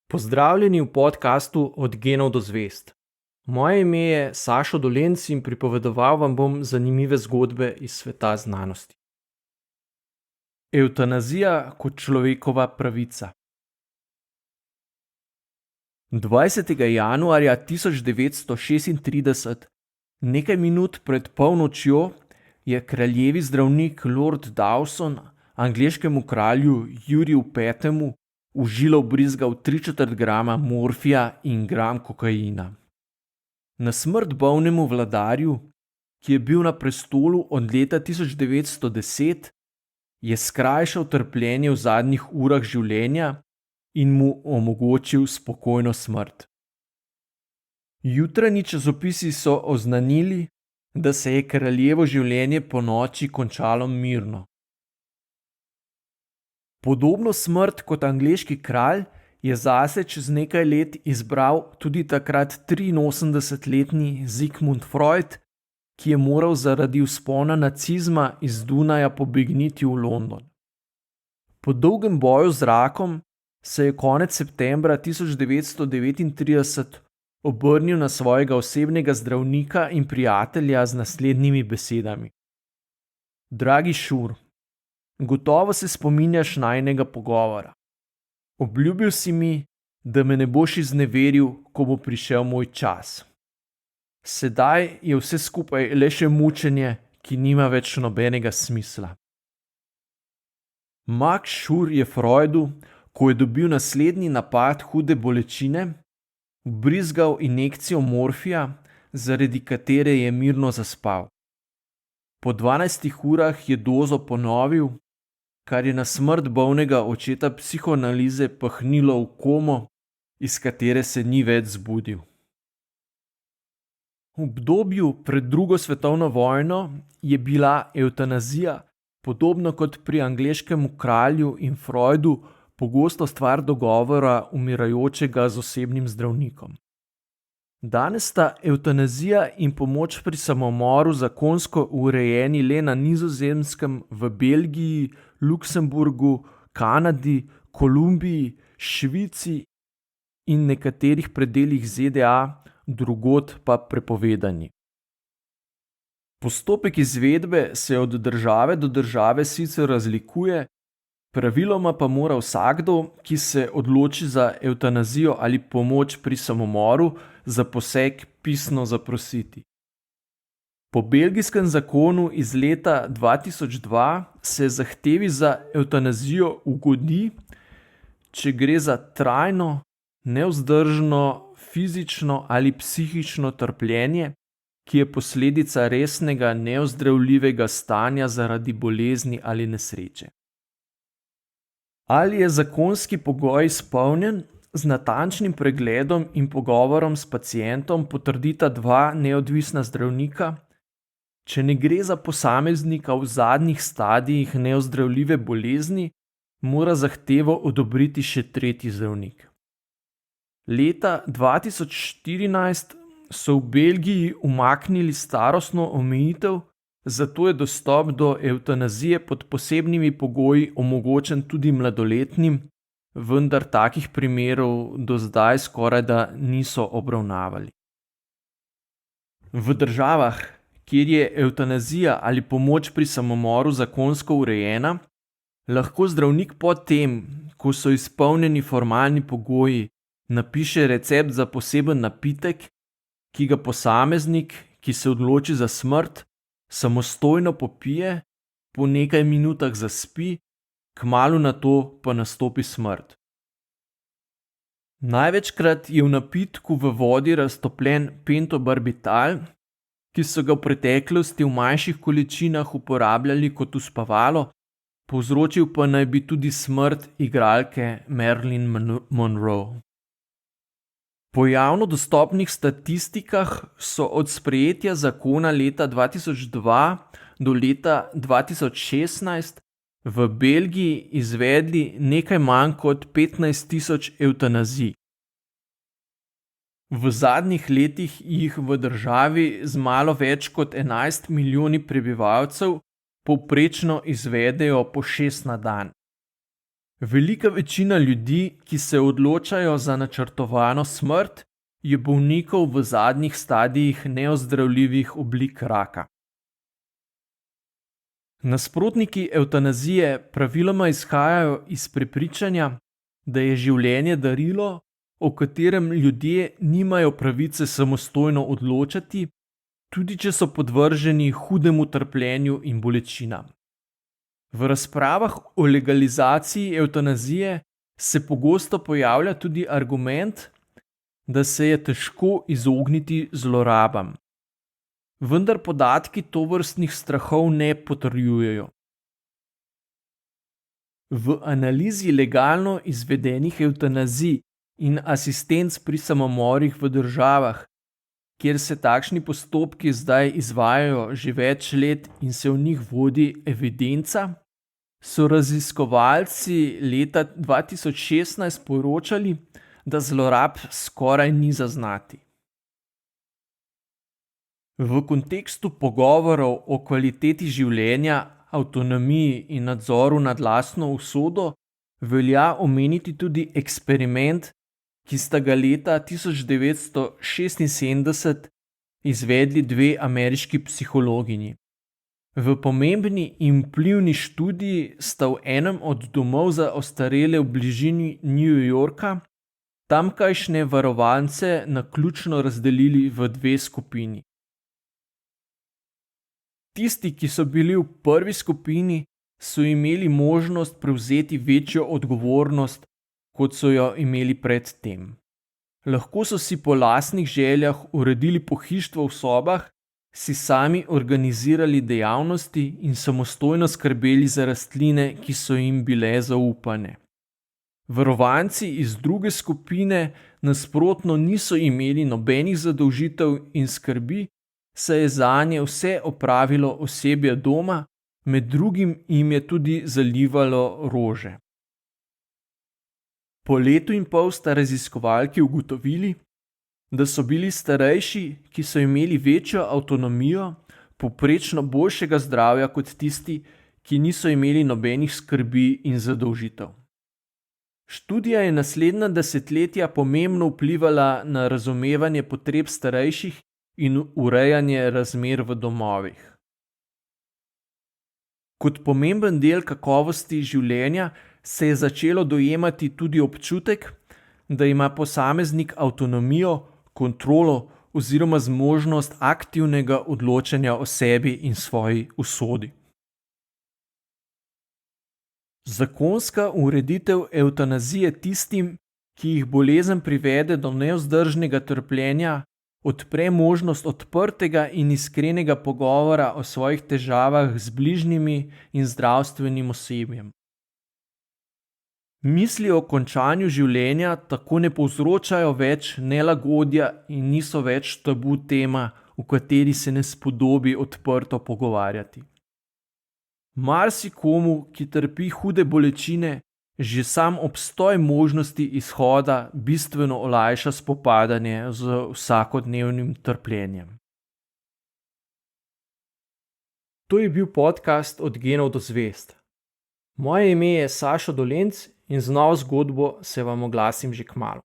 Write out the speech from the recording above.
Pozdravljeni v podkastu Od genov do zvezd. Moje ime je Sašo Dolenc in pripovedoval vam bom zanimive zgodbe iz sveta znanosti. Evtanazija kot človekova pravica. 20. januarja 1936, nekaj minut pred polnočjo, je kraljevi zdravnik Lord Dawson angleškemu kralju Juriju V. v žilo vbrizgal 3/4 grama morfija in gram kokaina. Na smrt bolnemu vladarju, ki je bil na prestolu od leta 1910, je skrajšal trpljenje v zadnjih urah življenja in mu omogočil spokojno smrt. Jutranji časopisi so oznanili, da se je kraljevo življenje ponoči končalo mirno. Podobno smrt kot angleški kralj je zase čez nekaj let izbral tudi takrat 83-letni Sigmund Freud, ki je moral zaradi vzpona nacizma iz Dunaja pobegniti v London. Po dolgem boju z rakom se je konec septembra 1939 obrnil na svojega osebnega zdravnika in prijatelja z naslednjimi besedami. Dragi Šur, gotovo se spominjaš najinega pogovora. Obljubil si mi, da me ne boš izneveril, ko bo prišel moj čas. Sedaj je vse skupaj le še mučenje, ki nima več nobenega smisla. Max Schur je Freudu, ko je dobil naslednji napad hude bolečine, vbrizgal injekcijo morfija, zaradi katere je mirno zaspal. Po 12 urah je dozo ponovil, kar je na smrt bolnega očeta psihoanalize pahnilo v komo, iz katere se ni več zbudil. V obdobju pred drugo svetovno vojno je bila evtanazija, podobno kot pri angleškemu kralju in Freudu, pogosto stvar dogovora umirajočega z osebnim zdravnikom. Danes sta evtanazija in pomoč pri samomoru zakonsko urejeni le na Nizozemskem, v Belgiji, Luksemburgu, Kanadi, Kolumbiji, Švici in nekaterih predelih ZDA, drugod pa prepovedani. Postopek izvedbe se od države do države sicer razlikuje, praviloma pa mora vsakdo, ki se odloči za evtanazijo ali pomoč pri samomoru, za poseg pisno zaprositi. Po belgijskem zakonu iz leta 2002 se zahtevi za evtanazijo ugodi, če gre za trajno, nevzdržno, fizično ali psihično trpljenje, ki je posledica resnega neozdravljivega stanja zaradi bolezni ali nesreče. Ali je zakonski pogoj izpolnjen, z natančnim pregledom in pogovorom s pacientom potrdita dva neodvisna zdravnika. Če ne gre za posameznika v zadnjih stadijih neozdravljive bolezni, mora zahtevo odobriti še tretji zdravnik. Leta 2014 so v Belgiji umaknili starostno omejitev, zato je dostop do evtanazije pod posebnimi pogoji omogočen tudi mladoletnim, vendar takih primerov do zdaj skorajda niso obravnavali. V državah, kjer je evtanazija ali pomoč pri samomoru zakonsko urejena, lahko zdravnik po tem, ko so izpolnjeni formalni pogoji, napiše recept za poseben napitek, ki ga posameznik, ki se odloči za smrt, samostojno popije, po nekaj minutah zaspi, kmalu nato pa nastopi smrt. Največkrat je v napitku v vodi raztopljen pentobarbital, ki so ga v preteklosti v manjših količinah uporabljali kot uspavalo, povzročil pa naj bi tudi smrt igralke Marilyn Monroe. Po javno dostopnih statistikah so od sprejetja zakona leta 2002 do leta 2016 v Belgiji izvedli nekaj manj kot 15.000 evtanazij. V zadnjih letih jih v državi z malo več kot 11 milijoni prebivalcev povprečno izvedejo po 6 na dan. Velika večina ljudi, ki se odločajo za načrtovano smrt, je bolnikov v zadnjih stadijih neozdravljivih oblik raka. Nasprotniki evtanazije praviloma izhajajo iz prepričanja, da je življenje darilo, o katerem ljudje nimajo pravice samostojno odločati, tudi če so podvrženi hudemu trpljenju in bolečinam. V razpravah o legalizaciji evtanazije se pogosto pojavlja tudi argument, da se je težko izogniti zlorabam. Vendar podatki tovrstnih strahov ne potrjujejo. V analizi legalno izvedenih evtanazij in asistenc pri samomorih v državah, kjer se takšni postopki zdaj izvajajo že več let in se v njih vodi evidenca, so raziskovalci leta 2016 poročali, da zlorab skoraj ni zaznati. V kontekstu pogovorov o kvaliteti življenja, avtonomiji in nadzoru nad lastno usodo velja omeniti tudi eksperiment, ki sta ga leta 1976 izvedli dve ameriški psihologinji. V pomembni in vplivni študiji sta v enem od domov za ostarele v bližini New Yorka tamkajšnje varovance naključno razdelili v dve skupini. Tisti, ki so bili v prvi skupini, so imeli možnost prevzeti večjo odgovornost, kot so jo imeli pred tem. Lahko so si po lastnih željah uredili pohištvo v sobah, si sami organizirali dejavnosti in samostojno skrbeli za rastline, ki so jim bile zaupane. Varovanci iz druge skupine nasprotno niso imeli nobenih zadolžitev in skrbi, saj je zanje vse opravilo osebje doma, med drugim jim je tudi zalivalo rože. Po letu in pol sta raziskovalki ugotovili, da so bili starejši, ki so imeli večjo avtonomijo, povprečno boljšega zdravja kot tisti, ki niso imeli nobenih skrbi in zadolžitev. Študija je naslednja desetletja pomembno vplivala na razumevanje potreb starejših in urejanje razmer v domovih. Kot pomemben del kakovosti življenja se je začelo dojemati tudi občutek, da ima posameznik avtonomijo, kontrolo oziroma zmožnost aktivnega odločanja o sebi in svoji usodi. Zakonska ureditev evtanazije tistim, ki jih bolezen privede do nevzdržnega trpljenja, odpre možnost odprtega in iskrenega pogovora o svojih težavah z bližnjimi in zdravstvenim osebjem. Misli o končanju življenja tako ne povzročajo več nelagodja in niso več tabu tema, o kateri se ne spodobi odprto pogovarjati. Marsikomu, ki trpi hude bolečine, že sam obstoj možnosti izhoda bistveno olajša spopadanje z vsakodnevnim trpljenjem. To je bil podcast Od genov do zvezd. Moje ime je Sašo Dolenc in z novo zgodbo se vam oglasim že kmalu.